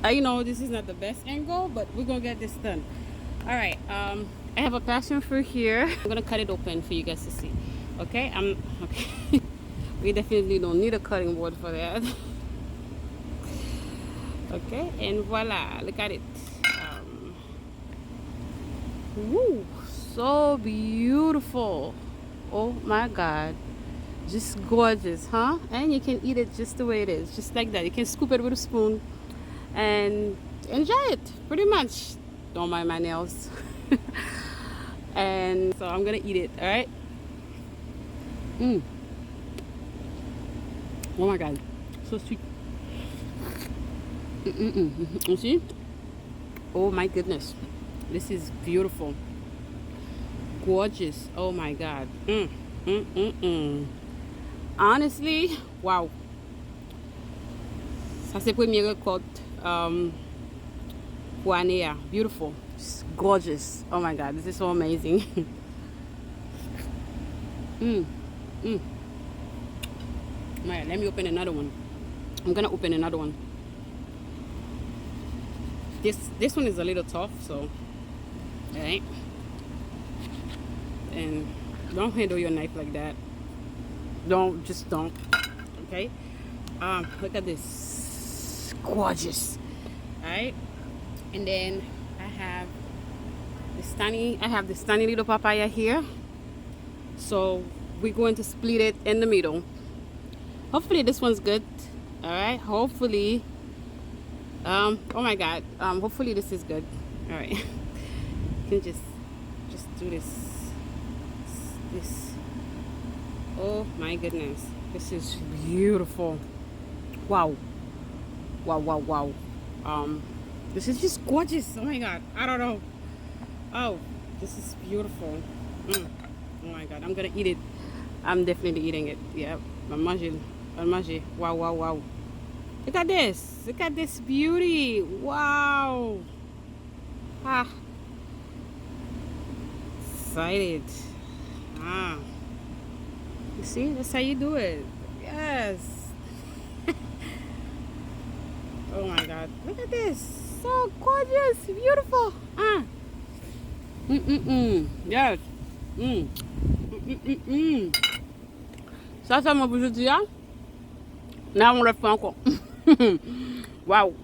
I know this is not the best angle, but we're gonna get this done. All right. I have a passion fruit here. I'm gonna cut it open for you guys to see. Okay. Okay. We definitely don't need a cutting board for that. Okay, and voila, look at it. Woo, so beautiful. Oh my god, just gorgeous, huh? And you can eat it just the way it is, just like that. You can scoop it with a spoon and enjoy it, pretty much. Don't mind my nails. And so I'm gonna eat it. All right. Oh my god, so sweet. You see? Oh my goodness, this is beautiful, gorgeous. Oh my god. Honestly, wow. Ça c'est premier récolte pour année. Beautiful, just gorgeous. Oh my god, this is so amazing. Alright, let me open another one. I'm gonna open another one. This one is a little tough, so alright. And don't handle your knife like that. Don't. Okay. Look at this, gorgeous. Alright. And then I have this tiny little papaya here. So we're going to split it in the middle. Hopefully this one's good. Alright, hopefully. Oh my god. Hopefully this is good. Alright. You can just do this. Oh my goodness. This is beautiful. Wow. Wow. This is just gorgeous. Oh my god. I don't know. Oh, this is beautiful. Oh my god. I'm gonna eat it. I'm definitely eating it. Yeah. Manger. Wow. Look at this. Look at this beauty. Wow. Excited. You see? That's how you do it. Yes. Oh my god. Look at this. So gorgeous. Beautiful. Yes. Ça m'a bouge dire. Là, on le fait encore. Wow.